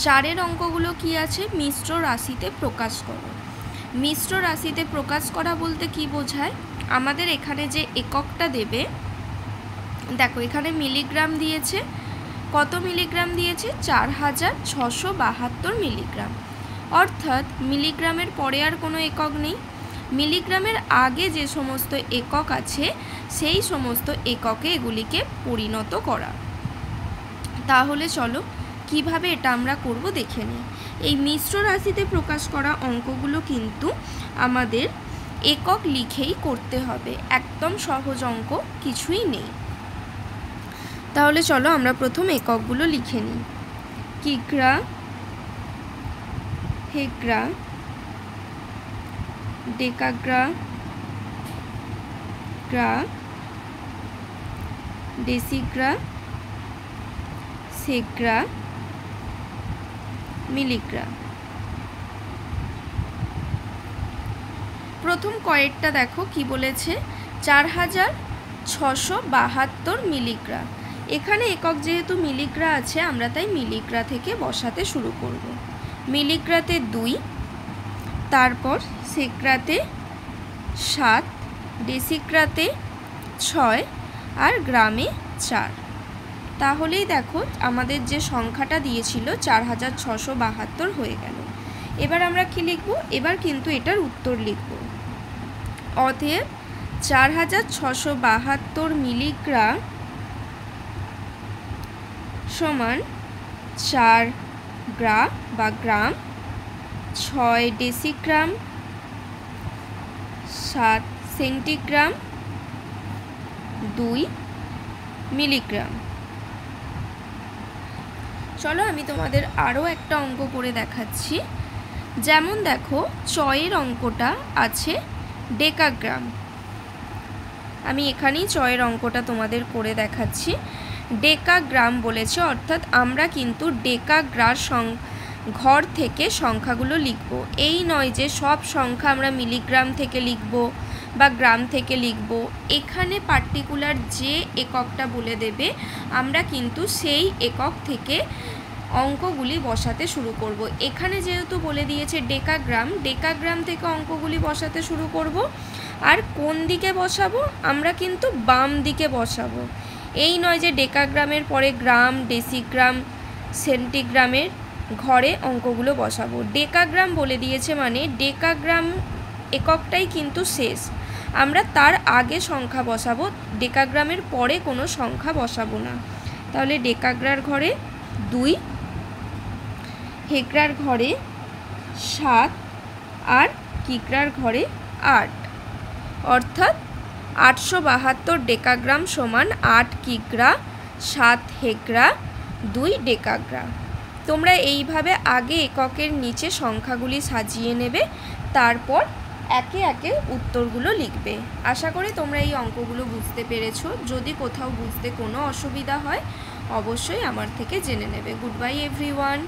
চারের অঙ্কগুলো কি আছে, মিশ্র রাশিতে প্রকাশ করো। মিশ্র রাশিতে প্রকাশ করা বলতে কি বোঝায়, আমাদের এখানে যে এককটা দেবে, দেখো এখানে মিলিগ্রাম দিয়েছে, কত মিলিগ্রাম দিয়েছে, 4672 মিলিগ্রাম। অর্থাৎ মিলিগ্রামের পরে আর কোনো একক নেই, মিলিগ্রামের আগে যে সমস্ত একক আছে সেই সমস্ত এককে এগুলিকে পরিণত করা। তাহলে চলো কিভাবে এটা আমরা করব দেখে নিই। এই মিশ্র রাশিতে প্রকাশ করা অঙ্কগুলো কিন্তু আমাদের একক লিখেই করতে হবে, একদম সহজ অঙ্ক, কিছুই নেই। তাহলে চলো আমরা প্রথম এককগুলো লিখে নিই। কিগ্রা, হেক্রা, ডেকাগ্রা, গ্রা, ডেসিগ্রা, সেগ্রা, মিলিগ্রা। প্রথম কয়েকটা দেখো কি বলেছে, 4672 মিলিগ্রা। এখানে একক যেহেতু মিলিগ্রা আছে, আমরা তাই মিলিগ্রা থেকে বসাতে শুরু করব। মিলিগ্রাতে 2, তারপর সেগ্রাতে 7, ডেসিগ্রাতে 6 আর গ্রামে 4। তাহলেই দেখো আমাদের যে সংখ্যাটা দিয়েছিল 4672 হয়ে গেল। এবার আমরা কি লিখব, এবার কিন্তু এটার উত্তর লিখব। অতএব 4672 মিলিগ্রা সমান 4 গ্রা বা গ্রাম, 6 ডেসিগ্রাম, 7 সেন্টিগ্রাম, 2 মিলিগ্রাম। চলো আমি তোমাদের আরও একটা অঙ্ক করে দেখাচ্ছি। যেমন দেখো চয়ের অঙ্কটা আছে ডেকাগ্রাম, আমি এখানেই চয়ের অঙ্কটা তোমাদের করে দেখাচ্ছি। ডেকাগ্রাম বলেছে, অর্থাৎ আমরা কিন্তু ডেকাগ্রার ঘর থেকে সংখ্যাগুলো লিখব। এই নয় যে সব সংখ্যা আমরা মিলিগ্রাম থেকে লিখব বা গ্রাম থেকে লিখব। এখানে পার্টিকুলার যে এককটা বলে দেবে আমরা কিন্তু সেই একক থেকে অঙ্কগুলি বসাতে শুরু করব। এখানে যেহেতু বলে দিয়েছে ডেকাগ্রাম, ডেকাগ্রাম থেকে অঙ্কগুলি বসাতে শুরু করব। আর কোন দিকে বসাবো, আমরা কিন্তু বাম দিকে বসাবো। এই নয় যে ডেকাগ্রামের পরে গ্রাম, ডেসিগ্রাম, সেন্টিগ্রামের ঘরে অঙ্কগুলো বসাবো। ডেকাগ্রাম বলে দিয়েছে মানে ডেকাগ্রাম এককটাই কিন্তু শেষ, আমরা তার আগে সংখ্যা বসাবো, ডেকাগ্রামের পরে কোনো সংখ্যা বসাবো না। তাহলে ডেকাগ্রার ঘরে 2, হেক্রার ঘরে 7 আর কিগ্রার ঘরে 8। অর্থাৎ 872 ডেকাগ্রাম সমান 8 কিগ্রা, 7 হেক্রা, 2 ডেকাগ্রা। তোমরা এইভাবে আগে এককের নিচে সংখ্যাগুলি সাজিয়ে নেবে, তারপর একে একে উত্তরগুলো লিখবে। আশা করি তোমরা এই অঙ্কগুলো বুঝতে পেরেছো। যদি কোথাও বুঝতে কোনো অসুবিধা হয় অবশ্যই আমার থেকে জেনে নেবে। Good bye everyone.